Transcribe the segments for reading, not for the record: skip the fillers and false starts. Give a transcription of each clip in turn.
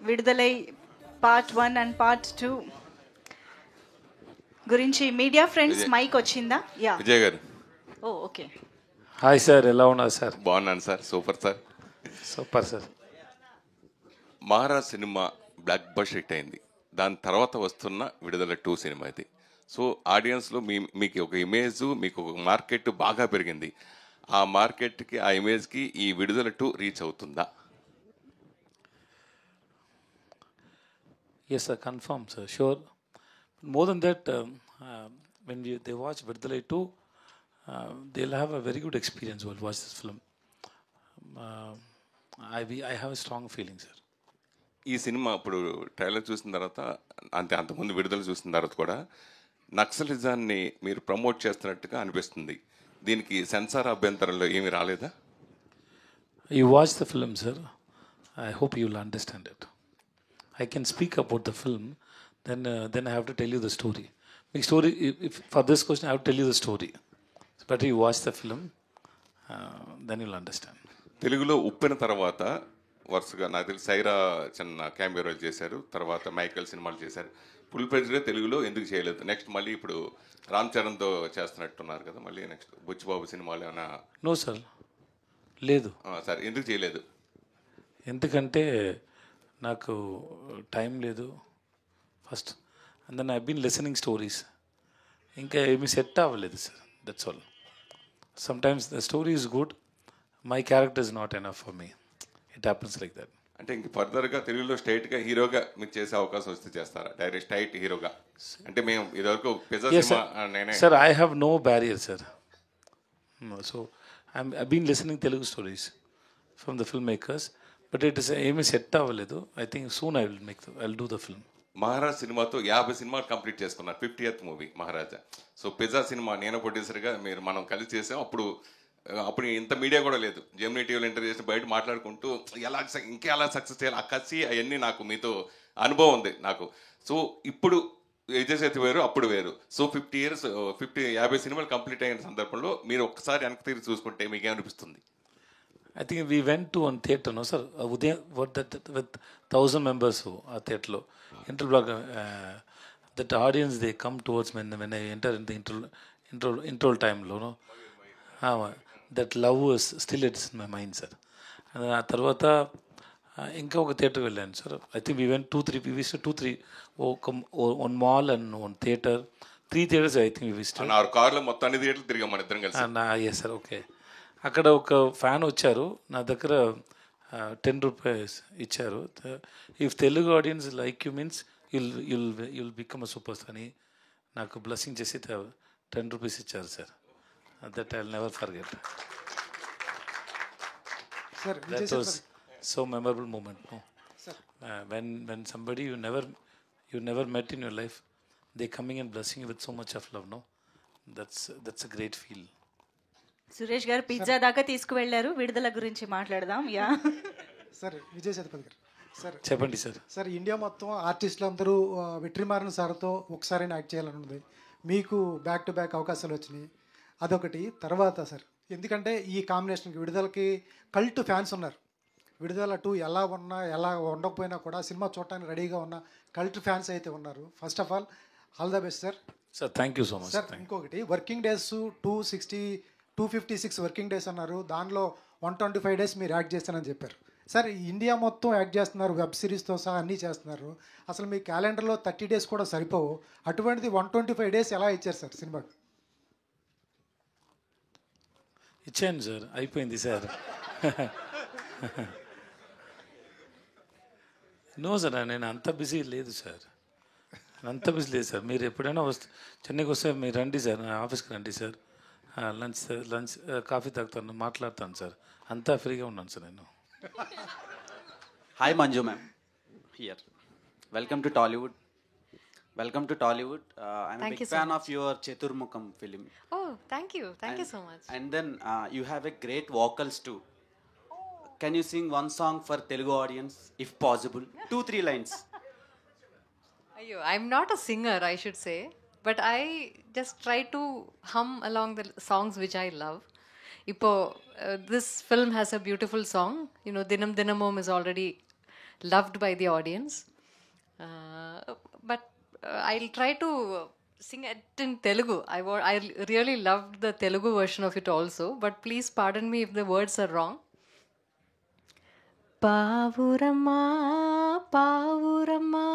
విడుదలై part 1 and part 2 గురించి media friends mic వచ్చిందా? యా విజయ్ గారు. ఓ ఓకే. హాయ్ సార్, ఎలా ఉన్నారు సార్? బాగున్నాను sir, super sir. Super sir. Maharaj cinema block buster hit అయింది. దాని తర్వాత వస్తున్న విడుదల 2 సినిమా ఇది. సో ఆడియన్స్లో మీకు ఒక ఇమేజ్, మీకు ఒక మార్కెట్ బాగా పెరిగింది. ఆ మార్కెట్కి, ఆ ఇమేజ్కి ఈ విడుదల 2 రీచ్ అవుతుందా? Yes sir, confirm sir, sure. More than that, when they watch Vidalai 2, they'll have a very good experience while watch this film. I have a strong feeling sir. ఈ సినిమా ఇప్పుడు ట్రైలర్ చూసిన తర్వాత, అంతకుముందు విడుదల చూసిన తర్వాత కూడా నక్సలిజాన్ని మీరు ప్రమోట్ చేస్తున్నట్టుగా అనిపిస్తుంది. దీనికి సెన్సార్ అభ్యంతరంలో ఏమీ రాలేదా? You watch the film sir, I hope you will understand it. I can speak about the film, then I have to tell you the story. Big story. If for this question I have to tell you the story. It's better you watch the film, then you'll understand. తెలుగులో ఉప్పిన తర్వాత వరుసగా నాకు తెలిసి సైరా చిన్న cameo role చేశారు, తర్వాత Michael సినిమాలు చేశారు. ఫుల్ ఫ్లెడ్జ్గా తెలుగులో ఎందుకు చేయలేదు? నెక్స్ట్ మళ్ళీ ఇప్పుడు రామ్ చరణ్తో చేస్తున్నట్టున్నారు కదా, మళ్ళీ నెక్స్ట్ బుచ్చిబాబు సినిమాలు ఏమైనా? నో సార్, లేదు సార్. ఎందుకు చేయలేదు? ఎందుకంటే నాకు టైం లేదు first, and then I been listening stories. ఇంకా ఏమీ సెట్ అవ్వలేదు sir, that's all. Sometimes the story is good, my character is not enough for me. It happens like that. అంటే ఇంక ఫర్దర్గా తెలుగులో స్ట్రైట్గా హీరోగా మీకు చేసే అవకాశం వస్తే చేస్తారా? డైరెక్ట్ స్ట్రైట్ హీరోగా అంటే మేము ఇదివరకు పిజ్జా సినిమా నేనే. Sir I have no barrier sir. So I been listening Telugu stories from the film makers, but it is ఏమీ సెట్ అవ్వలేదు. I think soon I will do the film. Maharaj సినిమాతో 50 సినిమాలు కంప్లీట్ చేసుకున్నారు. 50th movie Maharaja. So pizza సినిమా నేను ప్రొడ్యూసర్గా మనం కలిసి చేసాం. అప్పుడు ఇంత మీడియా కూడా లేదు. జెమినీ టీవీలో ఇంటర్వ్యూ చేసి బయట మాట్లాడుకుంటూ ఎలా సక్సెస్ చేయాలి, ఆ కసి అవన్నీ నాకు మీతో అనుభవం ఉంది నాకు. సో ఇప్పుడు విజయ్ సేతు వేరు, అప్పుడు వేరు. సో 50 సినిమాలు కంప్లీట్ అయిన సందర్భంలో మీరు ఒక్కసారి వెనక్కి తిరిగి చూసుకుంటే మీకేమనిపిస్తుంది? I think we went to one theatre, no sir, Udayam, with 1,000 members ఆ థియేటర్లో ఇంటర్బ్లాక్. That audience they come towards me when I enter in the intro time లో, that love is still it's in my mind sir. And ఆ తర్వాత ఇంకా ఒక theatre వెళ్ళాను sir. I think we went 2-3, we visited 2-3, one mall and one theatre, 3 theatres I think we visited. నా కార్లో మొత్తం అన్ని థియేటర్లు తిరిగాం మన ఇద్దరం కలిసి. yes sir, okay. అక్కడ ఒక ఫ్యాన్ వచ్చారు, నా దగ్గర 10 రూపీస్ ఇచ్చారు. If Telugu audience like you means you'll become a super star అని నాకు బ్లెస్సింగ్ చేసి 10 రూపీస్ ఇచ్చారు sir. That I will never forget. That was so memorable moment. No when somebody you never met in your life, they coming and blessing you with so much of love, no, that's a great feel. Suresh గారు pizza దాకా తీసుకువెళ్ళారు. విడుదల గురించి మాట్లాడదాం. Yeah sir, Vijay Sethupathi గారు sir చెప్పండి sir. Sir, India మొత్తం ఆర్టిస్టులు అందరూ వెట్రిమారన్ సార్తో ఒకసారి యాక్ట్ చేయాలని ఉంది. మీకు బ్యాక్ టు బ్యాక్ అవకాశాలు వచ్చినాయి, అదొకటి. తర్వాత సార్, ఎందుకంటే ఈ కాంబినేషన్కి విడుదలకి కల్ట్ ఫ్యాన్స్ ఉన్నారు. విడుదల 2 ఎలా ఉండకపోయినా కూడా సినిమా చూడటానికి రెడీగా ఉన్న కల్ట్ ఫ్యాన్స్ అయితే ఉన్నారు. First of all the best sir. Sir thank you so much sir. ఇంకొకటి, వర్కింగ్ డేస్ 256 వర్కింగ్ డేస్ అన్నారు. దానిలో 125 డేస్ మీరు యాక్ట్ చేస్తానని చెప్పారు సార్. ఇండియా మొత్తం యాక్ట్ చేస్తున్నారు, వెబ్ సిరీస్తో సహా అన్నీ చేస్తున్నారు. అసలు మీ క్యాలెండర్లో 30 డేస్ కూడా సరిపోవు. అటువంటిది 125 డేస్ ఎలా ఇచ్చారు సార్ సినిమాకి? ఇచ్చాను సార్, అయిపోయింది సార్. నో సార్, నేను అంత బిజీ లేదు సార్, మీరు ఎప్పుడైనా చెన్నైకి వస్తే మీరు రండి సార్, నా ఆఫీస్కి రండి సార్. లంచ్ కాఫీ తాగుతాను, మాట్లాడతాను సార్, అంతా ఫ్రీగా ఉన్నాను సార్ నేను. Hi Manju ma'am, here. Welcome to Tollywood. I'm a big fan of your Chaturmukham film. Oh, thank you so much. And then you have a great vocals too. Can you sing one song for Telugu audience if possible? 2-3 lines. Ayyo, I'm not a singer, I should say, but I just try to hum along the songs which I love. This film has a beautiful song. Dinam Dinamom is already loved by the audience. But I'll try to sing it in Telugu. I really loved the Telugu version of it also, but please pardon me if the words are wrong. పావురమ్మా పావురమ్మా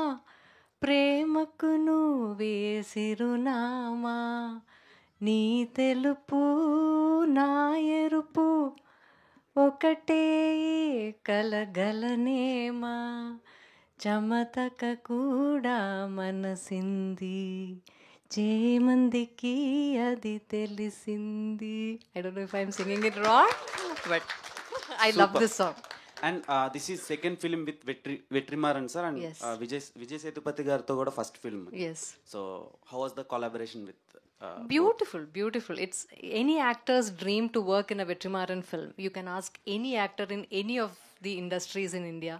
ప్రేమకు నువ్వే సిరునామా నీ తెలుపు నా ఎరుపు ఒకటే కలగలనేమా చమతక కూడా మనసింది చేమందికి అది తెలిసింది. I don't know if I'm singing it wrong, but I love this song. And this is second film with Vetrimaran sir, and Yes. Vijay Sethupathi gartho kuda first film. Yes. So how was the collaboration with Beautiful. It's any actor's dream to work in a Vetrimaran film. You can ask any actor in any of the industries in India,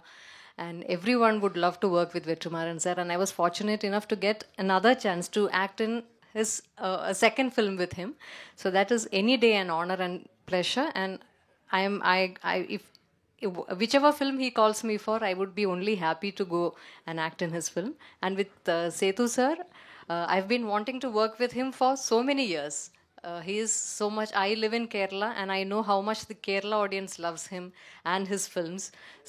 and everyone would love to work with Vetrimaran sir. And I was fortunate enough to get another chance to act in his a second film with him. So that is any day an honor and pleasure. And if whichever film he calls me for, I would be only happy to go and act in his film. And with Sethu sir, I've been wanting to work with him for so many years. He is so much. I live in Kerala, and I know how much the Kerala audience loves him and his films.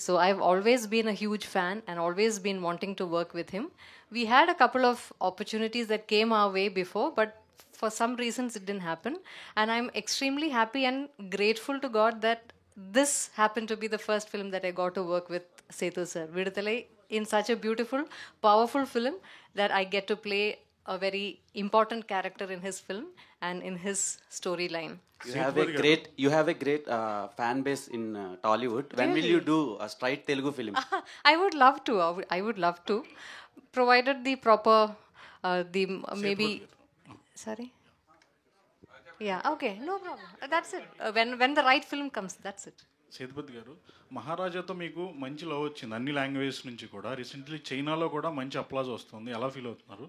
So I've always been a huge fan and always been wanting to work with him. We had a couple of opportunities that came our way before, but for some reasons it didn't happen. And I'm extremely happy and grateful to God that this happened to be the first film that I got to work with Sethu sir. Viduthalai, in such a beautiful, powerful film that I get to play a very important character in his film and in his storyline. You have a great fan base in Tollywood. When will you do a straight Telugu film? I would love to. I would love to, provided the proper, maybe. Sorry. Yeah. Okay. No problem. That's it. When the right film comes, that's it. Sethupathi గారు, మహారాజాతో మీకు మంచి love వచ్చింది అన్ని languages నుంచి కూడా. Recently చైనాలో కూడా మంచి అప్లాజ్ వస్తుంది. ఎలా ఫీల్ అవుతున్నారు?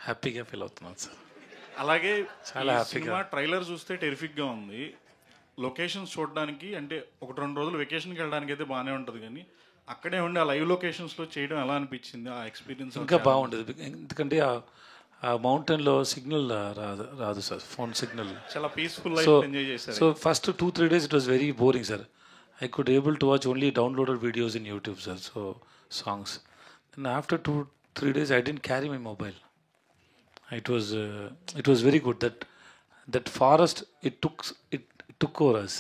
హ్యాపీగా ఫీల్ అవుతున్నాను సార్. అలాగే చాలా ఈ హ్యాపీగా. సినిమా ట్రైలర్ చూస్తే టెరిఫిక్గా ఉంది. లొకేషన్స్ చూడడానికి అంటే 1-2 రోజులు వెకేషన్కి వెళ్ళడానికి అయితే బాగానే ఉంటుంది, కానీ అక్కడే ఉండి ఆ లైవ్ లొకేషన్స్లో చేయడం ఎలా అనిపించింది? ఆ ఎక్స్పీరియన్స్ ఇంకా బాగుండేది, ఎందుకంటే ఆ మౌంటైన్లో సిగ్నల్ రాదు సార్, ఫోన్ సిగ్నల్. చాలా పీస్ఫుల్ సో లైఫ్ ఎంజాయ్ చేశారు. So first 2-3 days it was very boring, sir. I could able to watch only downloaded videos in YouTube, sir. So songs. Then after 2-3 days, I didn't carry my mobile. It was very good. That forest it took over us.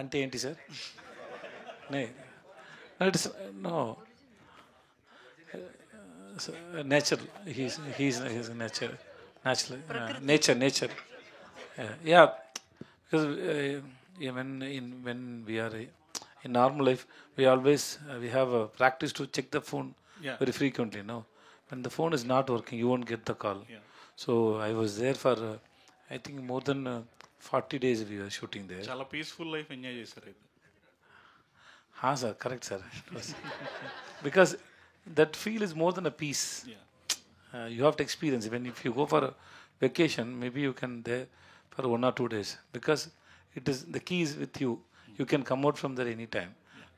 అంటే ఏంటి sir? No. Nature. He's nature. Nature. Yeah. Because when we are in normal life, we always we have a practice to check the phone very frequently. No, when the phone is not working, you won't get the call. So I was there for I think more than 40 days we were shooting there. చాలా peaceful life enjoy చేశారు అయితే. Sir, correct, sir. Because that feel is more than a piece. You have to experience. If you go for a vacation, maybe you can there for 1 or 2 days, because it is the key is with you. You can come out from there anytime,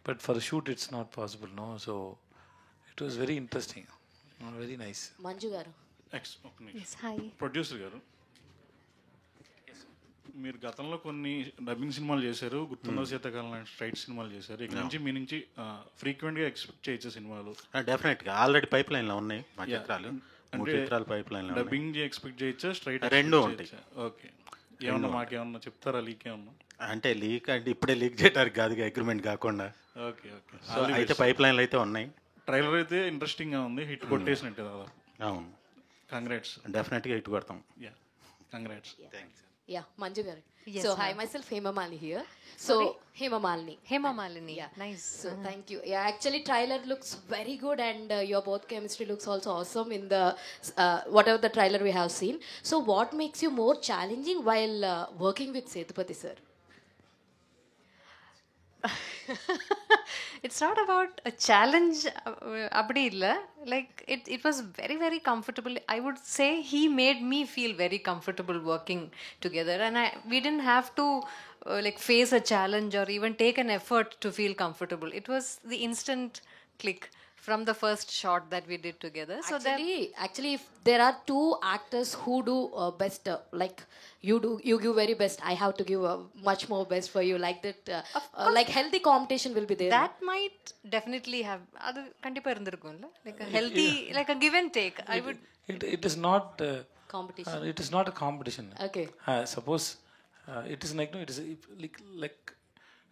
but for a shoot it's not possible. No, so it was very interesting, very nice. Manju గారు, Yes, hi. Producer గారు, మీరు గతంలో కొన్ని dubbing సినిమాలు చేశారు, గుర్తుందో శీతాకాలం లాంటి స్ట్రైట్ సినిమాలు చేశారు. ఇక్కడ నుంచి మీ నుంచి ఫ్రీక్వెంట్గా ఎక్స్పెక్ట్ చేయొచ్చు సినిమాలు. డెఫినెట్గా ఆల్రెడీ పైప్ లైన్లో ఉన్నాయి మా చిత్రాలు. అంటే చిత్రాలు పైప్ లైన్లో డబ్బింగ్ ఎక్స్పెక్ట్ చేయొచ్చా, స్ట్రైట్ రెండు ఉంటాయి. ఓకే, ఏమన్నా మాకేమన్నా చెప్తారా? లీక్ ఏమన్నా? అంటే లీక్ అంటే ఇప్పుడే లీక్ చేయడానికి కాదు, అగ్రిమెంట్ కాకుండా. ఓకే. సో అయితే పైప్ లైన్లు అయితే ఉన్నాయి. ట్రైలర్ అయితే ఇంట్రెస్టింగ్గా ఉంది, హిట్ కొట్టేసినట్టు దాదాపు. అవును, కంగ్రాట్స్. డెఫినెట్గా హిట్ కొడతాం. Congrats. yeah, Manju garu. Yes, So hi, ma'am. myself Hema Malini here. So Hema Malini. Hema Malini. Yeah. Nice. So thank you. Yeah, actually trailer looks very good, and your both chemistry looks also awesome in the whatever the trailer we have seen. So what makes you more challenging while working with Sethupathi sir? It's not about a challenge, அப்படி இல்ல. Like it was very, very comfortable. I would say he made me feel very comfortable working together, and we didn't have to like face a challenge or even take an effort to feel comfortable. It was the instant click from the first shot that we did together. So that Actually, if there are two actors who do best, like you give very best. I have to give much more best for you. Like that, like healthy competition will be there. that might definitely have adu kandipa irundirukumla, like a healthy, like a give and take. I would It is not. Competition. It is not a competition. Okay. Suppose it is like no, it is like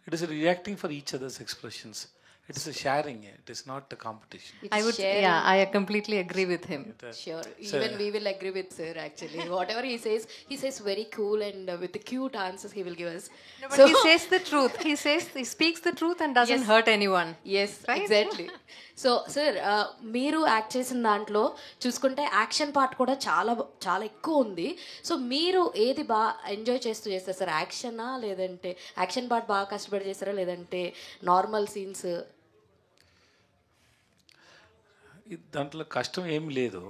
it is reacting for each other's expressions. It is a sharing. It is not a competition. It's I would sharing. yeah, I completely agree with him. Sure. Even we will agree with sir actually. Whatever he says very cool and with the cute answers he will give us. No, but he says the truth. He speaks the truth and doesn't hurt anyone. Yes, exactly. So sir మీరు act చేసిన దాంట్లో చూసుకుంటే action part కూడా చాలా చాలా ఎక్కువ ఉంది. So మీరు ఏది బాగా ఎంజాయ్ చేస్తూ చేస్తారు సార్? యాక్షనా లేదంటే యాక్షన్ పార్ట్ బాగా కష్టపడి చేస్తారా లేదంటే నార్మల్ సీన్స్? దాంట్లో కష్టం ఏం లేదు,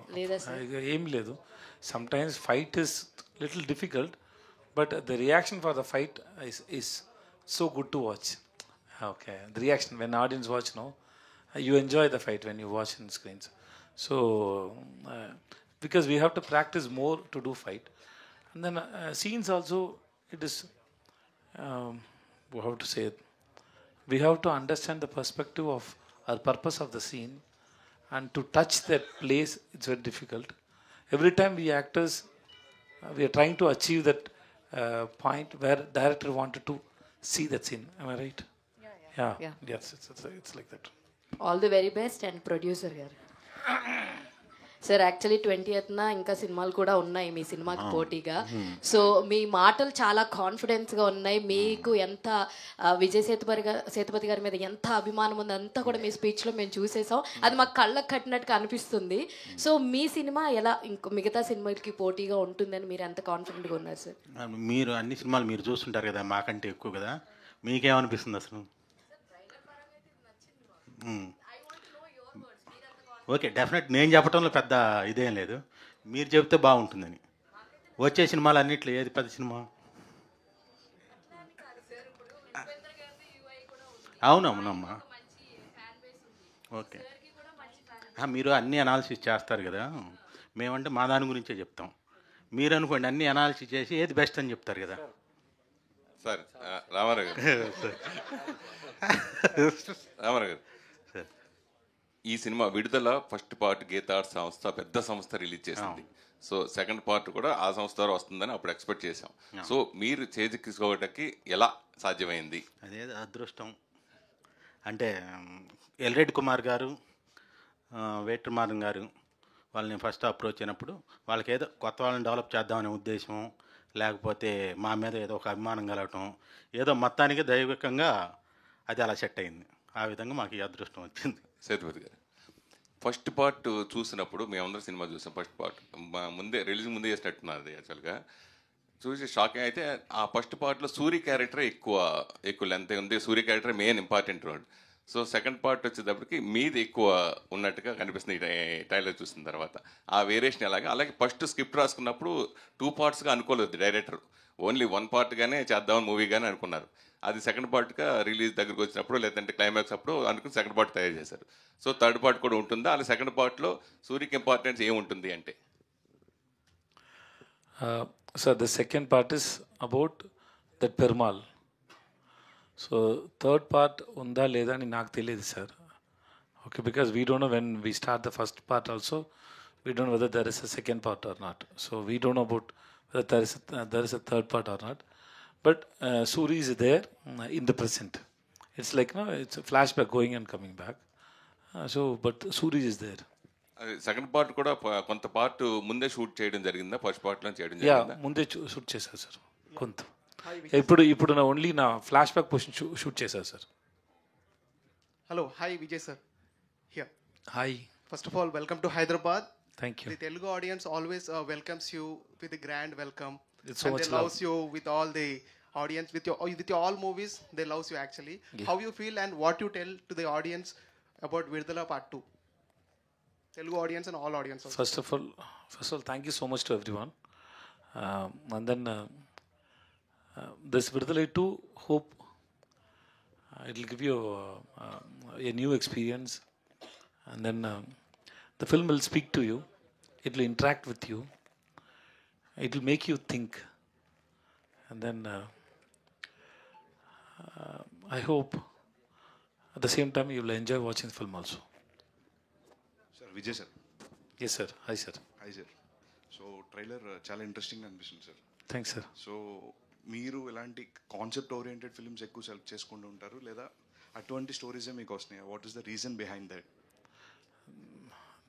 ఏం లేదు. Some times fight is little difficult, but the reaction for the fight is so good to watch. Okay, the reaction when audience watch, no, you enjoy the fight when you watch in screens. So because we have to practice more to do fight, and then scenes also, it is how to say it, we have to understand the perspective of or purpose of the scene, and to touch that place, it's very difficult. Every time we actors, we are trying to achieve that point where director wanted to see that scene. Am I right? Yeah. Yes, it's like that. All the very best and producer గారు. Sir actually 20th ఇంకా సినిమాలు కూడా ఉన్నాయి మీ సినిమాకి పోటీగా. So మీ మాటలు చాలా కాన్ఫిడెన్స్గా ఉన్నాయి. మీకు ఎంత విజయ్ సేతుపతి గారి మీద ఎంత అభిమానం ఉంది అంతా కూడా మీ స్పీచ్లో మేము చూసేసాం. అది మాకు కళ్ళకు కట్టినట్టుగా అనిపిస్తుంది. సో మీ సినిమా ఎలా ఇంకో మిగతా సినిమాలకి పోటీగా ఉంటుందని మీరు ఎంత కాన్ఫిడెంట్గా ఉన్నారు సార్? మీరు అన్ని సినిమాలు మీరు చూస్తుంటారు కదా, మాకంటే ఎక్కువ కదా, మీకేమనిపిస్తుంది అసలు? ఓకే, డెఫినెట్ నేను చెప్పడంలో పెద్ద ఇదేం లేదు, మీరు చెప్తే బాగుంటుందని. వచ్చే సినిమాలు అన్నిట్లో ఏది పెద్ద సినిమా? అవునవునమ్మా, ఓకే. మీరు అన్ని అనాలిసిస్ చేస్తారు కదా, మేమంటే మా దాని గురించే చెప్తాం. మీరు అనుకోండి అన్ని అనాలిసిస్ చేసి ఏది బెస్ట్ అని చెప్తారు కదా. సార్ రామారావు గారు, రామారావు గారు, ఈ సినిమా విడుదల ఫస్ట్ పార్ట్ గీతార్ సంస్థ పెద్ద సంస్థ రిలీజ్ చేసింది. సో సెకండ్ పార్ట్ కూడా ఆ సంస్థ ద్వారా వస్తుందని అప్పుడు ఎక్స్పెక్ట్ చేసాం. సో మీరు చేజిక్కించుకోవడానికి ఎలా సాధ్యమైంది? అదే అదృష్టం. అంటే ఎల్రెడ్డి కుమార్ గారు, వేట్రమారన్ గారు వాళ్ళని ఫస్ట్ అప్రోచ్ అయినప్పుడు వాళ్ళకి ఏదో కొత్త వాళ్ళని డెవలప్ చేద్దామనే ఉద్దేశం, లేకపోతే మా మీద ఏదో ఒక అభిమానం కలగటం, ఏదో మొత్తానికి దైవికంగా అది అలా సెట్ అయింది. ఆ విధంగా మాకు ఈ అదృష్టం వచ్చింది. సేతుపతి గారు, ఫస్ట్ పార్ట్ చూసినప్పుడు మేమందరం సినిమా చూసాం. ఫస్ట్ పార్ట్ ముందే రిలీజ్ ముందే చేసినట్టున్నది. యాక్చువల్గా చూసి షాకింగ్ అయితే ఆ ఫస్ట్ పార్ట్లో సూర్య క్యారెక్టర్ ఎక్కువ లెంత్ ఉంది. Surya character main important role. So second part వచ్చేటప్పటికి మీది ఎక్కువ ఉన్నట్టుగా కనిపిస్తుంది ట్రైలర్ చూసిన తర్వాత. ఆ వేరియేషన్ అలాగే ఫస్ట్ స్క్రిప్ట్ రాసుకున్నప్పుడు 2 పార్ట్స్గా అనుకోలేదు డైరెక్టర్, ఓన్లీ 1 పార్ట్గానే చేద్దామని మూవీగానే అనుకున్నారు. అది సెకండ్ పార్ట్గా రిలీజ్ దగ్గరకు వచ్చినప్పుడు లేదంటే క్లైమాక్స్ అప్పుడు అనుకుని సెకండ్ పార్ట్ తయారు చేశారు. సో థర్డ్ పార్ట్ కూడా ఉంటుందా? అలా సెకండ్ పార్ట్లో సూర్యకి ఇంపార్టెన్స్ ఏముంటుంది అంటే? Sir the second part is about that Perumal. So third part ఉందా లేదా అని నాకు తెలియదు sir. Okay, because we don't know when we start the first part also, we don't know whether there is a second part or not. So we don't know about whether there is a third part or not. But Suri is there in the present. It's like, no, it's a flashback going and coming back. But Suri is there. Second part కూడా కొంత part ముందే shoot చేయడం జరిగిందా? First పార్ట్లో చేయడం జరిగిందా? ముందే shoot చేశారు సార్ కొంత. ఇప్పుడు నా ఓన్లీ నా ఫ్లాష్ బ్యాక్ పోర్షన్ షూట్ చేశారు sir. Hello, hi Vijay sir here. Hi. First of all welcome to Hyderabad. Thank you. The Telugu audience always welcomes you with a grand welcome. It's so and much they love. loves you with all the audience, with your all movies. They loves you actually. Yeah. How you feel and what you tell to the audience about Vidala Part 2? Telugu audience and all audience also. First of all, thank you so much to everyone. And then this Vidudalai 2, hope it will give you a new experience, and then the film will speak to you, it will interact with you, it will make you think, and then I hope at the same time you will enjoy watching the film also. Sir Vijay sir. Yes sir. Hi sir. Hi sir. So trailer చాలా interesting అనిపిస్తుంది sir. Thanks sir. So మీరు ఎలాంటి concept oriented films ఎక్కువ select చేసుకుంటూ ఉంటారు లేదా అటువంటి స్టోరీసే మీకు వస్తున్నాయి? What is the reason behind that?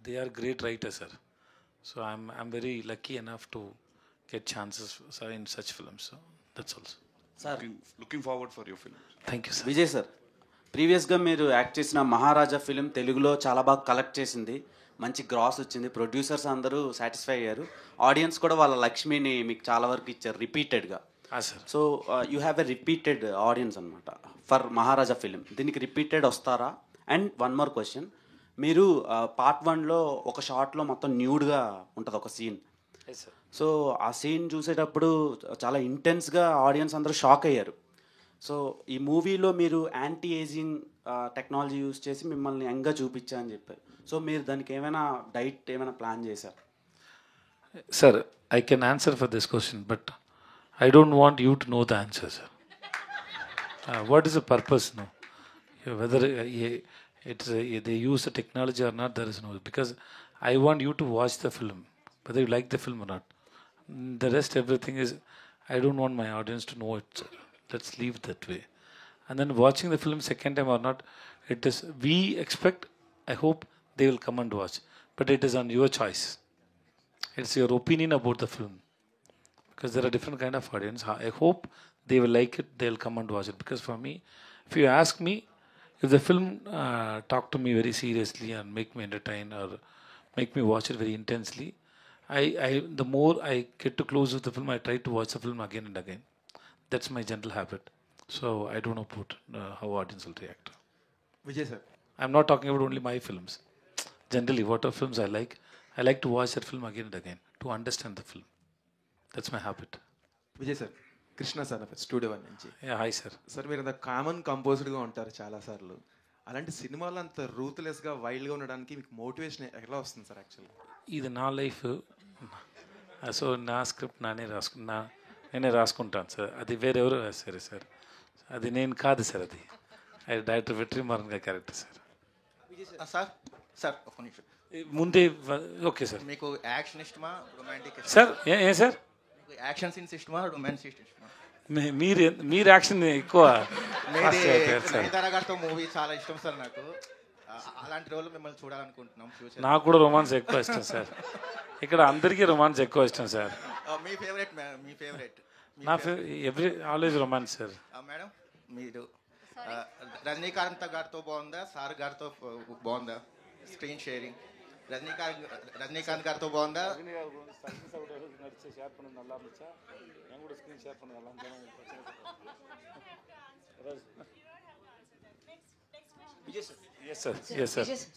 They are great writers sir, so I'm very lucky enough to get chances sir in such films, so that's also. Sir looking forward for your films. Thank you sir. Vijay sir, ప్రీవియస్గా మీరు act చేసిన మహారాజా film తెలుగులో చాలా బాగా collect చేసింది, మంచి gross వచ్చింది, producers అందరూ సాటిస్ఫై అయ్యారు, ఆడియన్స్ కూడా వాళ్ళ లక్ష్మిని మీకు చాలా వరకు ఇచ్చారు రిపీటెడ్గా. sir. So you have a repeated audience అనమాట ఫర్ మహారాజా ఫిలిం. దీనికి రిపీటెడ్ వస్తారా? అండ్ వన్ మోర్ క్వశ్చన్, మీరు పార్ట్ 1లో ఒక షార్ట్లో మొత్తం న్యూడ్గా ఉంటుంది ఒక సీన్. Yes sir. సో ఆ సీన్ చూసేటప్పుడు చాలా ఇంటెన్స్గా ఆడియన్స్ అందరూ షాక్ అయ్యారు. సో ఈ మూవీలో మీరు యాంటీ ఏజింగ్ టెక్నాలజీ యూజ్ చేసి మిమ్మల్ని యంగ్గా చూపించా అని చెప్పారు. సో మీరు దానికి ఏమైనా డైట్ ఏమైనా ప్లాన్ చేశారు? Sir, I can answer for this question, but I don't want you to know the answer, sir. What is the purpose? No, whether they use the technology or not, there is no. Because I want you to watch the film, whether you like the film or not. The rest, everything is. I don't want my audience to know it, sir. Let's leave that way. And then watching the film second time or not, it is. We expect. I hope they will come and watch, but it is on your choice. It's your opinion about the film, because there are different kind of audience. I hope they will like it, they'll come and watch it. Because for me, if you ask me, if the film talk to me very seriously and make me entertain or make me watch it very intensely, the more I get to close with the film, I try to watch the film again and again. That's my general habit. So I don't know about how audience will react. Vijay sir, I'm not talking about only my films. Generally, whatever films I like to watch that film again and again to understand the film. That's my habit. Vijay sir, Krishna sir studio 1 నుంచి. Yeah, hi sir. Sir, మీరు అంత common కంపోజ్డ్గా ఉంటారు చాలాసార్లు. అలాంటి సినిమాలు అంత రూత్లెస్గా వైల్డ్గా ఉండడానికి మీకు మోటివేషన్ ఎలా వస్తుంది సార్? యాక్చువల్లీ ఇది నా లైఫ్, సో నా స్క్రిప్ట్ నేనే రాసుకుంటాను సార్. అది వేరెవరు సరే సార్, అది నేను కాదు సార్, అది డైరెక్టర్ వెట్రిమారన్ గారి క్యారెక్టర్ సార్. సార్ సార్ ఒక నిమిషం ముందే ఓకే సార్. మీకు యాక్షన్ ఇష్టమా, రొమాంటిక్ సార్? ఏ సార్? మీకు యాక్షన్ సీన్స్ ఇష్టమా, రొమాన్స్ సీన్స్ ఇష్టమా? మీరు యాక్షన్ ఎక్కువ. నయనతార గారితో మూవీ చాలా ఇష్టం సార్ నాకు. అలాంటి రోజులు మిమ్మల్ని చూడాలనుకుంటున్నాం ఫ్యూచర్. నాకు కూడా రొమాన్స్ ఎక్కువ ఇష్టం సార్. ఇక్కడ అందరికీ రొమాన్స్ ఎక్కువ ఇష్టం సార్. మీ ఫేవరెట్ మీ ఫేవరెట్? నా ఆల్వేస్ రొమాన్స్ సార్. మేడం మీరు రజనీకాంత్ గారితో బాగుందా, సార్ గారితో బాగుందా స్క్రీన్ షేరింగ్? రజనీకాంత్ గారితో బాగుందా?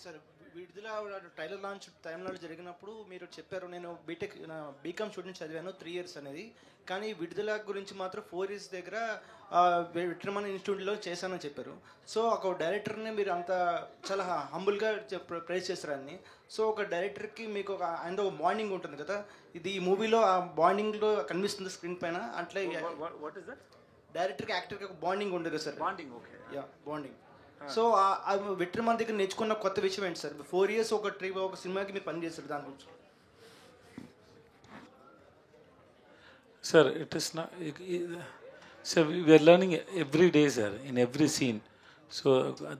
సార్, విడుదల ట్రైలర్ లాంచ్ టైంలో జరిగినప్పుడు మీరు చెప్పారు, నేను బీకామ్ స్టూడెంట్ చదివాను 3 years అనేది, కానీ విడుదల గురించి మాత్రం 4 years దగ్గర విట్రమన్ ఇన్స్టిట్యూట్లో చేశానని చెప్పారు. సో ఒక డైరెక్టర్ని మీరు అంత చాలా హంబుల్గా ప్రైజ్ చేస్తారని. సో ఒక డైరెక్టర్కి మీకు ఆయన ఒక బాండింగ్ ఉంటుంది కదా, ఇది ఈ మూవీలో ఆ బాండింగ్లో కనిపిస్తుంది స్క్రీన్ పైన. అట్లే డైరెక్టర్కి యాక్టర్కి ఒక బాండింగ్ ఉంటుంది కదా sir? Bonding, okay, yeah bonding. So విట్రమన్ దగ్గర నేర్చుకున్న కొత్త విషయం ఏంటి సార్? 4 years ఒక సినిమాకి మీరు పనిచేస్తారు, దాని గురించి. Sir, it is not. Sir, we are learning every day, sir, in every scene. So,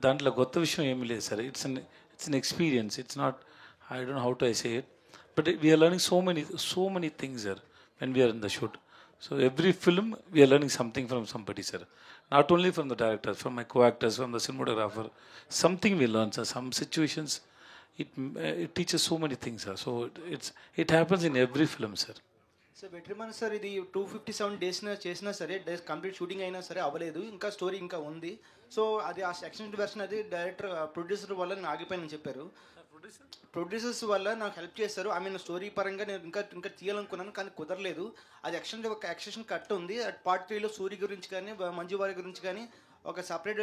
దాంట్లో కొత్త విషయం ఏమీ లేదు sir. It's an experience. It's not. I don't know how to say it, but we are learning so many things, sir, when we are in the shoot. So every film we are learning something from somebody, sir. Not only from the director, from my co-actors, from the cinematographer. Something we learn, sir. Some situations, it teaches so many things, sir. So it happens in every film, sir. Sir Vetrimaaran sir ఇది 257 days చేసినా సరే days complete shooting అయినా సరే అవ్వలేదు, ఇంకా story ఇంకా ఉంది. So అది ఆ ఎక్స్టెండెడ్ వెర్షన్ అది డైరెక్టర్ ప్రొడ్యూసర్ వల్ల నేను ఆగిపోయానని చెప్పారు. ప్రొడ్యూసర్స్ వల్ల నాకు హెల్ప్ చేశారు. ఐ మీన్ స్టోరీ పరంగా నేను ఇంకా తీయాలనుకున్నాను కానీ కుదరలేదు. అది ఎక్స్టెన్షన్ కట్ ఉంది. పార్ట్ 3లో సూరి గురించి కానీ మంజు వారి గురించి కానీ ఒక సపరేట్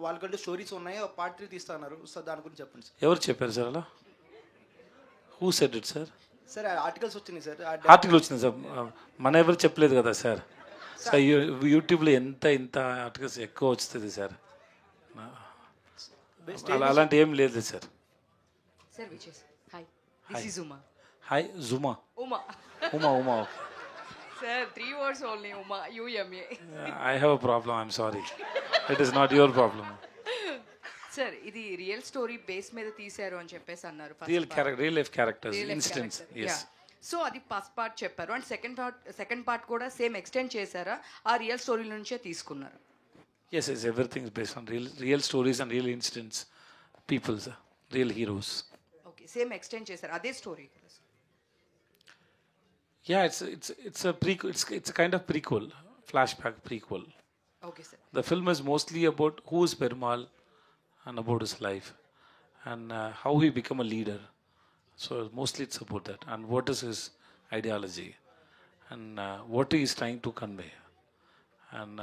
వాళ్ళకంటే స్టోరీస్ ఉన్నాయి. పార్ట్ 3 తీస్తున్నారు. సో దాని గురించి చెప్పండి సార్. ఎవరు చెప్పారు సార్ అలా? Who said it sir? Sir articles వచ్చినాయి సార్. ఆర్టికల్ వచ్చింది సార్, మన ఎవరు చెప్పలేదు కదా సార్. సార్ యూట్యూబ్లో ఇంత ఆర్టికల్స్ ఎక్కువ వస్తుంది సార్. అలాంటి ఏం లేదు sir. Sir, which is hi. This is Uma. Hi, Zuma. Uma. Uma. Okay. Sir, 3 words only. Uma. UMA. I have a problem. I'm sorry. It is not your problem. Sir, ఇది real story base మీద తీశారు అని చెప్పేసి అన్నారు. Real life characters, incidents. Yes. So అది first part చెప్పారు and second part కూడా same extend చేశారా? ఆ రియల్ స్టోరీ నుంచే తీసుకున్నారు? Yes, everything is based on real stories and real incidents, people, real heroes. Okay, same extend చేశారు అదే story? Yeah, it's a prequel. It's a kind of prequel, flashback prequel. Okay, sir. The film is mostly about who is Perumal and about his life and how he became a leader. So mostly it's about that and what is his ideology and what he is trying to convey and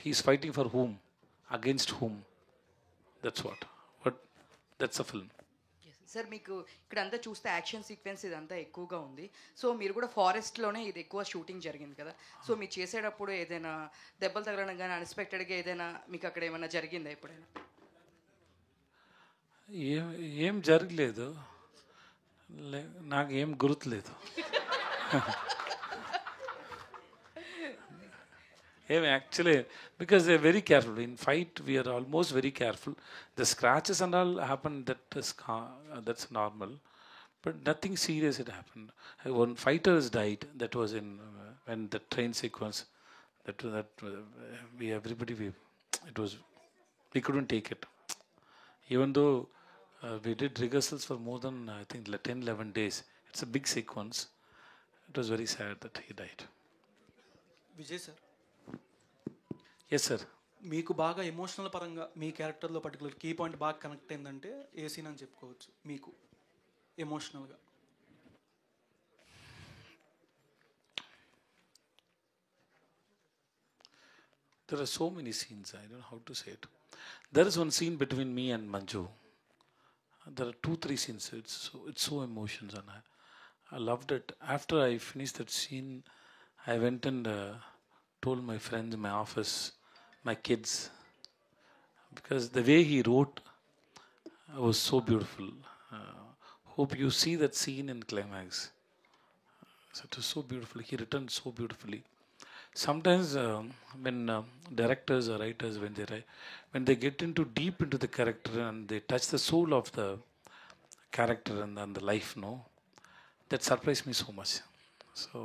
he's fighting for whom, against whom. That's that's the film. Sir మీకు ఇక్కడ అంతా చూస్తే action sequence ఇదంతా ఎక్కువగా ఉంది. So మీరు కూడా ఫారెస్ట్లోనే ఇది ఎక్కువ షూటింగ్ జరిగింది కదా. సో మీరు చేసేటప్పుడు ఏదైనా దెబ్బలు తగలడం కానీ అన్ఎక్స్పెక్టెడ్గా ఏదైనా మీకు అక్కడ ఏమైనా జరిగిందా ఎప్పుడైనా? ఏం జరగలేదు, నాకు ఏం గుర్తులేదు. Actually, because they're very careful. In fight, we are almost very careful. The scratches and all happen, that's normal. But nothing serious had happened. One fighter has died. That was in when the train sequence. We couldn't take it. Even though we did rehearsals for more than, I think, 10-11 days. It's a big sequence. It was very sad that he died. Vijay sir, yes sir, మీకు బాగా emotional పరంగా మీ క్యారెక్టర్లో particular key point బాగా connect అయిందంటే ఏ scene అని చెప్పుకోవచ్చు మీకు ఎమోషనల్గా? There are so many scenes, I don't know how to say it. There is one scene between me and Manju. There are 2-3 scenes. It's so emotions and I loved it. After I finished that scene, I went and told my friends in my office, my kids, because the way he wrote was so beautiful. Hope you see that scene in climax. So it was so beautiful. He written so beautifully. Sometimes when directors or writers, when they get deep into the character and they touch the soul of the character and the life, that surprised me so much. So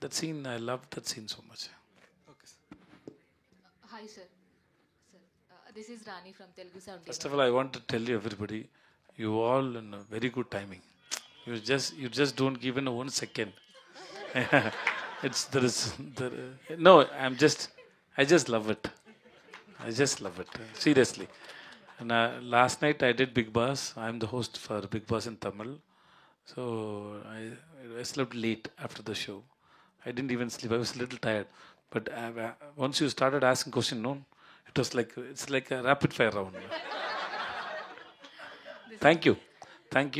that scene, I loved that scene so much. Okay, sir. Hi, sir. This is Rani from Telugu Sound. First of all, I want to tell you everybody, you all in a very good timing. You just don't give in 1 second. I just love it. I just love it. Seriously. And last night I did Big Boss. I'm the host for Big Boss in Tamil. So I slept late after the show. I didn't even sleep. I was a little tired. But once you started asking questions, it was it's like a rapid fire round. Thank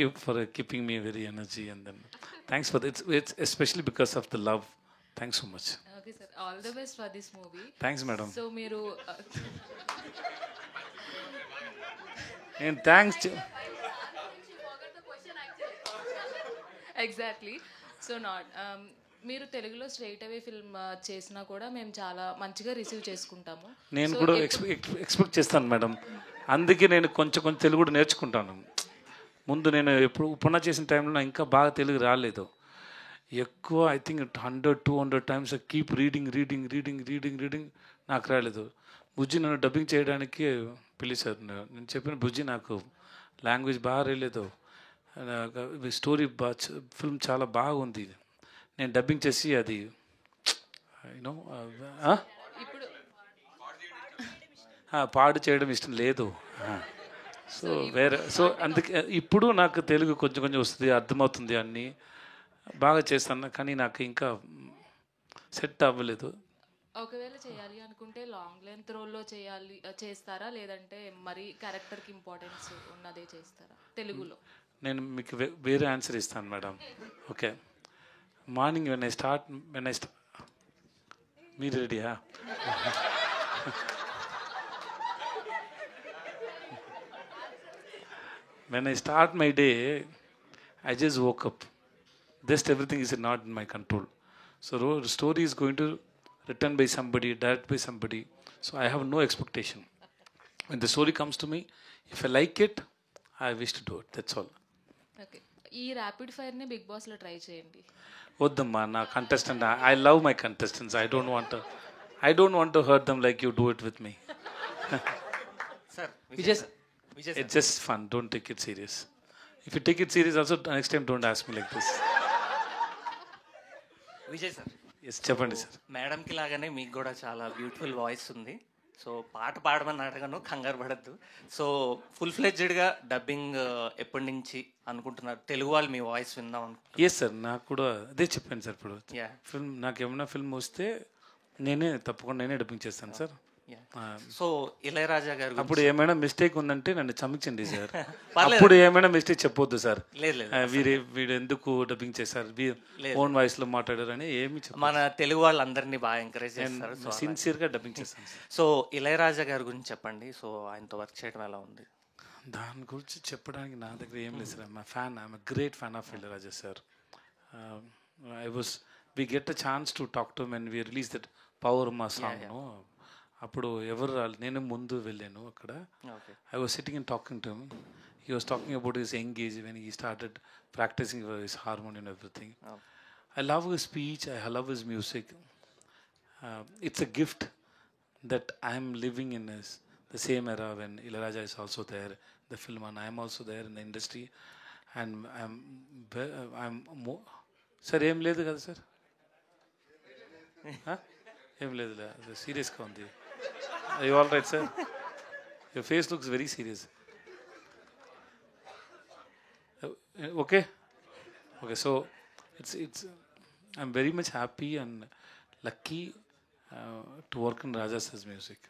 you for keeping me very energy, and then thanks for that. It's especially because of the love. Thanks so much. Okay, sir. All the best for this movie. Thanks, madam. So, మీరు and thanks to exactly. So మీరు తెలుగులో straight అవే film చేసినా కూడా మేము చాలా మంచిగా receive చేసుకుంటాము. నేను కూడా ఎక్స్పెక్ట్ చేస్తాను మేడం. అందుకే నేను కొంచెం తెలుగు కూడా నేర్చుకుంటాను. ముందు నేను ఎప్పుడు ఉపన్నా చేసిన టైంలో ఇంకా బాగా తెలుగు రాలేదు. ఎక్కువ I think 100-200 times keep reading నాకు రాలేదు. బుజ్జి నన్ను డబ్బింగ్ చేయడానికి పిలిచారు. నేను చెప్పిన బుజ్జి నాకు లాంగ్వేజ్ బాగా రాలేదు, స్టోరీ ఫిల్మ్ చాలా బాగుంది, నేను డబ్బింగ్ చేసి అది యూనో పాడు చేయడం ఇష్టం లేదు. సో వేరే సో అందుకే ఇప్పుడు నాకు తెలుగు కొంచెం కొంచెం వస్తుంది, అర్థమవుతుంది, అన్నీ బాగా చేస్తాను. కానీ నాకు ఇంకా సెట్ అవ్వలేదు. ఒకవేళ చేయాలి అనుకుంటే లాంగ్ లెంత్ రోల్లో చేస్తారా, లేదంటే మరి క్యారెక్టర్కి ఇంపార్టెన్స్ ఉన్నదే చేస్తారా తెలుగులో? నేను మీకు వేరే ఆన్సర్ ఇస్తాను madam. Okay, morning when I start మీరు రెడీయా? When I start my day, I just woke up. Just everything is not in my control. So the story is going to written by somebody, directed by somebody. So I have no expectation. When the story comes to me, if I like it, I wish to do it. That's all. Okay, ఈ rapid ఫైర్ని big బాస్లో try చేయండి. వద్దమ్మా, నా contestant. I love my contestants. I don't want to hurt them like you do it with me. Sir, Vijay sir. It's just fun. Don't take it serious. If you take it serious also, next time don't ask me like this. Vijay sir, yes చెప్పండి sir. మేడంకి లాగానే మీకు కూడా చాలా beautiful voice ఉంది. So పాట పాడమని అడగను, కంగారు పడద్దు. సో ఫుల్ ఫ్లెడ్జ్డ్గా డబ్బింగ్ ఎప్పటి నుంచి అనుకుంటున్నారు? తెలుగు వాళ్ళు మీ వాయిస్ విందాం అనుకుంటున్నారు? ఎస్ సార్, నాకు కూడా అదే చెప్పాను సార్. ఇప్పుడు ఫిల్మ్ నాకు ఏమైనా ఫిల్మ్ వస్తే తప్పకుండా నేనే డబ్బింగ్ చేస్తాను సార్. సో ఇళయరాజా గారు అప్పుడు ఏమైనా మిస్టేక్ ఉందంటే నన్ను క్షమించండి సార్. అప్పుడు ఏమైనా మిస్టేక్ చెప్పొద్దు సార్. వీడు ఎందుకు డబ్బింగ్ చేశారు, ఓన్ వాయిస్ లో మాట్లాడారు అని ఏమి మన తెలుగు వాళ్ళందరినీ బాగా ఎంకరేజ్ చేస్తారు. సిన్సియర్ గా డబ్బింగ్ చేస్తాను. సో ఇళయరాజా గారి గురించి చెప్పండి. సో ఆయనతో వర్క్ చేయడం ఎలా ఉంది? దాని గురించి చెప్పడానికి నా దగ్గర ఏం లేదు sir. I'm great fan of Ilaiyaraaja sir. we get a chance to talk to him when we release that power మా సాంగ్. అప్పుడు ఎవరు రాలేదు, నేను ముందు వెళ్ళాను అక్కడ. I was sitting and talking to him. He was talking about his young age when he started practising his harmony and everything. I love his speech, I love his music. It's a gift that I am living in the same era when Ilayaraja is also there in the film and I am also there in the industry and I'm more. Sir, ఏం లేదు కదా sir? ఏం లేదు, సీరియస్గా ఉంది. You all right sir? Your face looks very serious. Okay okay, so it's I'm very much happy and lucky to work in Raja sir's music.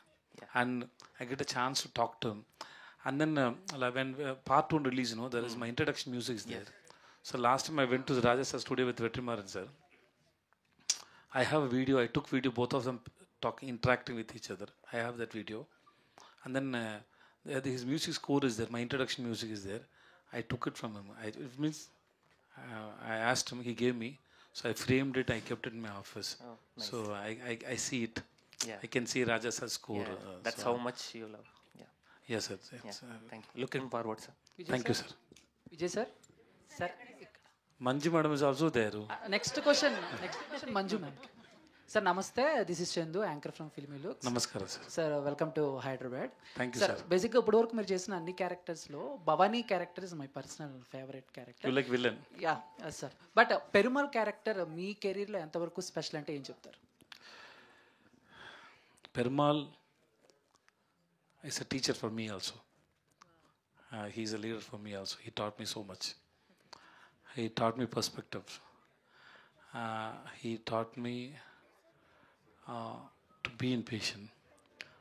And I get a chance to talk to him. And then when part 1 release, there is my introduction music is there. So last time I went to the Raja sir studio with Vetrimaran sir. I have a video, I took video, both of them interacting with each other. I have that video. And then his music score is there, my introduction music is there. I took it from him. It means I asked him, he gave me. So I framed it, I kept it in my office. Oh, nice. So I see it. Yeah. I can see Raja sir's score. Yeah, that's how much you love. Yeah. Yes, sir. Thank you. Looking forward, sir. Thank you, sir. Vijay sir. Sir. Manju madam is also there. Next question, Manju ma'am. Sir, namaste. This is Chandu, anchor from Filmy Looks. Namaskaram, sir. Sir, welcome to Hyderabad. Thank you, sir. Basically, ఇప్పుడు వరకు మీరు చేసిన అన్ని క్యారెక్టర్స్లో Bhavani character is my personal favourite character. You like villain? Yeah, sir. But Perumal character మీ కెరీర్లో ఎంతవరకు special అంటే ఏం చెప్తారు? Perumal is a teacher for me also. He's a leader for me also. He taught me so much. He taught me perspective. He taught me to be impatient.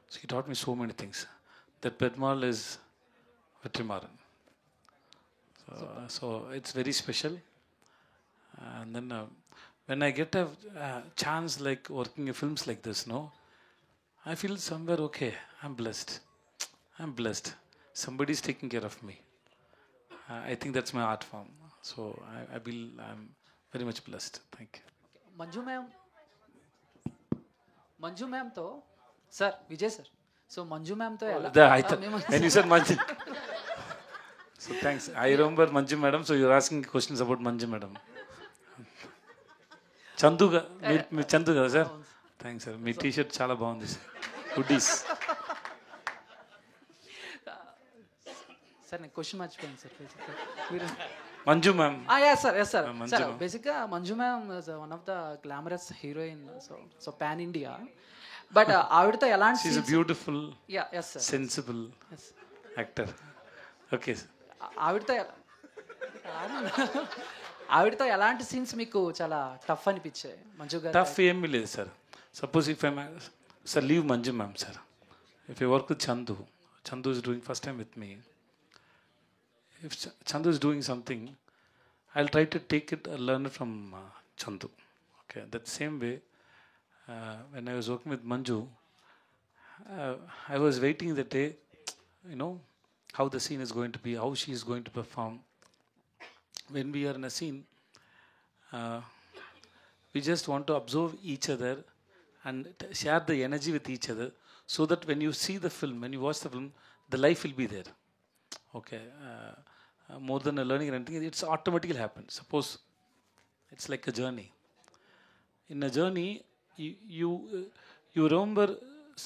So he taught me so many things. That Perumal is Vetrimaran. So it's very special. And then when I get a chance like working in films like this, I feel somewhere okay. I'm blessed. Somebody's taking care of me. I think that's my art form. So I feel I'm very much blessed. Thank you. Manju మ్యామ్తో sir, Vijay sir, so Manju మ్యామ్తో when you said Manju, so thanks. I remember Manju madam. So you're asking questions about Manju madam. Chandu కదా sir? Thanks sir. మీ T-shirt చాలా బాగుంది sir. Hoodies. Sir నేను question మర్చిపోయాను sir. Manju ma'am. Yes sir, yes sir. Manju Sir, ma'am. basically Manju ma'am is one of the glamorous heroine, so pan India. But ఆవిడతో ఎలాంటి She's a scenes- beautiful, Yeah, yes sir. sensible actor. Okay, sir. ఆవిడతో ఆవిడతో ఎలాంటి scenes మీకు చాలా tough అనిపించాయి మంజు గారు? Tough ఏమీ లేదు sir. Suppose if I'm sir leave Manju ma'am sir. If you work with Chandu is doing first time with me. If Chandu is doing something, I will try to take it learn from Chandu. Okay, that same way when I was working with Manju, I was waiting that day, how the scene is going to be, how she is going to perform. When we are in a scene, we just want to observe each other and share the energy with each other, so that when you see the film, when you watch the film, the life will be there. Okay, more than a learning or anything, it's automatically happen. Suppose it's like a journey. In a journey, you remember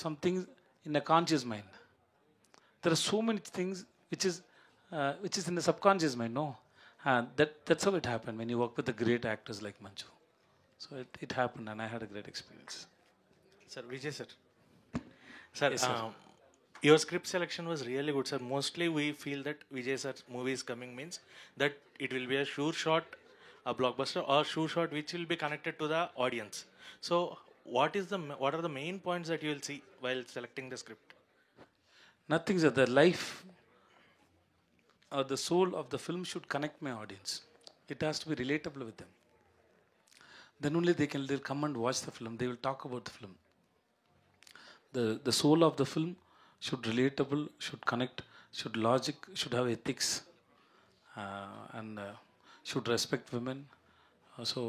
something in a conscious mind. There are so many things which is in the subconscious mind. No, that's how it happened when you work with the great actors like Manju. So it happened, and I had a great experience. Sir, Vijay sir. Sir, Yes, sir. Your script selection was really good, sir. Mostly we feel that Vijay sir's movie is coming means that it will be a sure shot, a blockbuster, or sure shot which will be connected to the audience. So what are the main points that you will see while selecting the script? Nothing, sir. The life or the soul of the film should connect my audience. It has to be relatable with them. Then only they'll come and watch the film. They will talk about the film. The soul of the film should relatable, should connect, should logic, should have ethics, and should respect women. So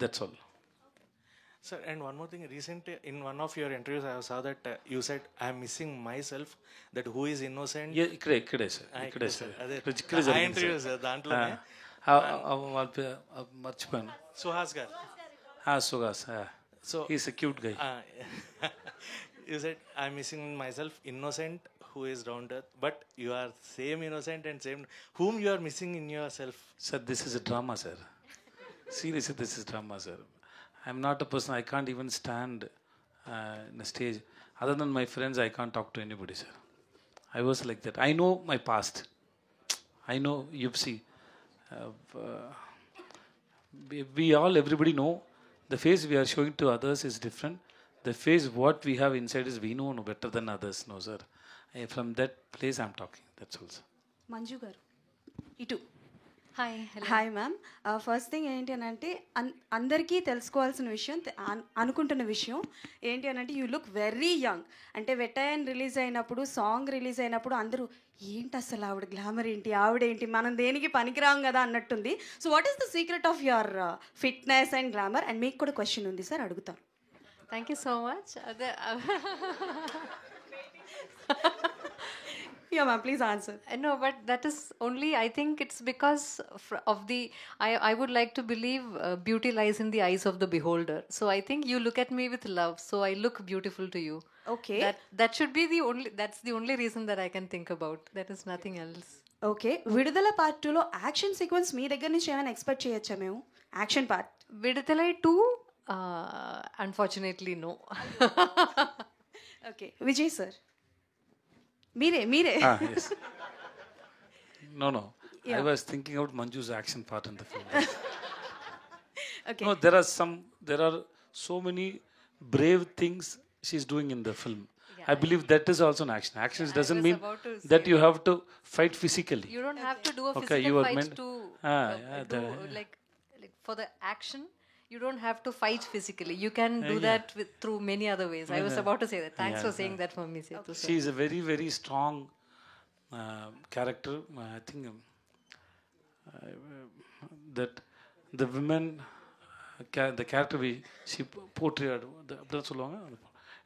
that's all. Sir, and one more thing. Recently, in one of your interviews, I saw that you said, "I am missing myself. That who is innocent." Yeah, ఇక్కడే sir. ఇక్కడే sir. ఇక్కడే జరిగింది interview sir. Sir దాంట్లోనే మర్చిపోయాను. సుహాస్ గారు. Suhas. So he's a cute guy. You said, "I'm missing myself, innocent, who is round earth." But you are same innocent and same. Whom you are missing in yourself? Sir, this is a drama, sir. Seriously, this is drama, sir. I'm not a person. I can't even stand in a stage. Other than my friends, I can't talk to anybody, sir. I was like that. I know my past. I know Yupsi. Everybody know the face we are showing to others is different. The face what we have inside is we know better than others. No, sir. From that place I'm talking. That's all, sir. Manju గారు ఇటు. Hi hi ma'am. First thing ఏంటి అని అంటే అందరికీ తెలుసుకోవాల్సిన విషయం, అనుకుంటున్న విషయం ఏంటి అని అంటే యూ లుక్ వెరీ యంగ్. అంటే వెటైన్ రిలీజ్ అయినప్పుడు, సాంగ్ రిలీజ్ అయినప్పుడు అందరూ ఏంటి అసలు ఆవిడ గ్లామర్ ఏంటి, ఆవిడేంటి, మనం దేనికి పనికిరాం కదా అన్నట్టుంది. So what is the secret of your fitness and glamour? And మీకు కూడా క్వశ్చన్ ఉంది సార్, అడుగుతాను. Thank you so much. Yeah, ma'am, please answer. No, but that is only, I think it's because of the, I would like to believe beauty lies in the eyes of the beholder. So I think you look at me with love, so I look beautiful to you. Okay. That should be that's the only reason that I can think about. That is nothing else. Okay, విడుదల part 2లో action sequence మీ దగ్గర నుంచి ఏమైనా expect చేయొచ్చా మేము? Action part విడుదలై 2, unfortunately no. Okay, Vijay sir మీరే. Yes. No. Yeah. I was thinking about Manju's action part in the film. Okay. No, there are so many brave things she's doing in the film. Yeah, I believe that is also an action. Action doesn't was mean about to that say you have to fight physically. You don't have to do a Okay, physical you are fight meant- to yeah, like for the action. You don't have to fight physically. You can do Yeah. that through many other ways. I was Yeah. about to say that. Thanks Yeah, for saying yeah. that for me, Setu sir. She is a very, very strong character. I think that the women, the character she portrayed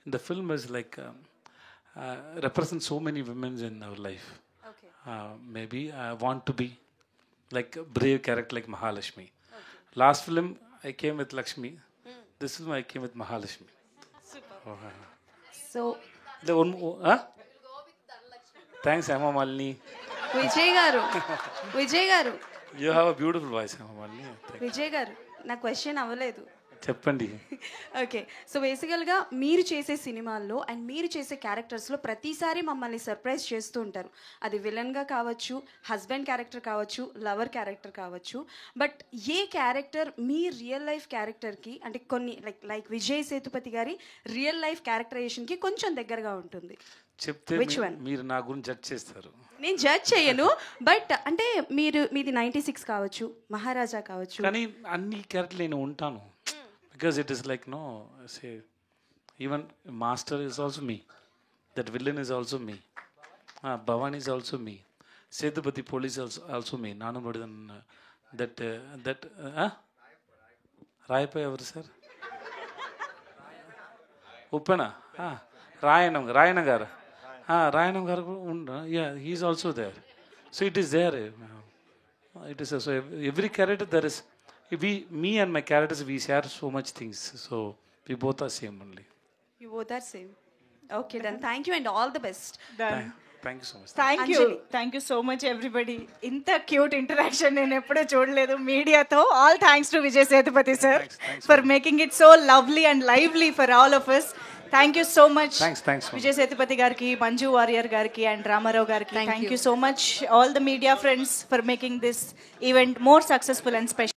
in the film is like represents so many women in our life. Okay. Maybe I want to be like a brave character like Mahalakshmi. Last film I came with Lakshmi. This is why I came with Mahalakshmi. Super. So the one, huh? Thanks, Emma Malini. Vijay garu you have a beautiful voice మళ్ళీ విజయ్ గారు నా question అవ్వలేదు. చెప్పండి. Okay, so బేసికల్గా మీరు చేసే సినిమాల్లో and మీరు చేసే క్యారెక్టర్స్లో ప్రతిసారి మమ్మల్ని సర్ప్రైజ్ చేస్తూ ఉంటారు. అది విలన్గా కావచ్చు, హస్బెండ్ క్యారెక్టర్ కావచ్చు, లవర్ క్యారెక్టర్ కావచ్చు. But A character me real life క్యారెక్టర్కి అంటే కొన్ని లైక్ విజయ్ సేతుపతి గారి రియల్ లైఫ్ క్యారెక్టరైజేషన్కి కొంచెం దగ్గరగా ఉంటుంది? చెప్తే మీరు నా గురించి జడ్జ్ చేస్తారు. నేను జడ్జ్ చేయను, బట్ అంటే మీది 96 కావచ్చు, మహారాజా కావచ్చు, కానీ అన్ని క్యారెక్టర్లు నేను ఉంటాను. Because it is like, no, say, even Master is also me. That villain is also me. Bhavan is also me. Sethupathi police is also me. Nanu Badidan, Raipa ever, sir? Uppana? Rayanam gar. Rayanam gar, yeah, he is also there. So it is there. It is so every character there is. Me and my characters, we share so much things. So we both are same only. You both are same. Okay, then thank you and all the best. Thank you so much. Thank you so much everybody. ఇంత cute interaction నేను ఎప్పుడూ చూడలేదు మీడియాతో. All thanks to Vijay Sethupathi sir for making it so lovely and lively for all of us. Thank you so much Vijay Sethupathi గారికి, మంజు వారియర్ గారికి and Ramarao గారికి. Thank you so much all the media friends for making this event more successful and special.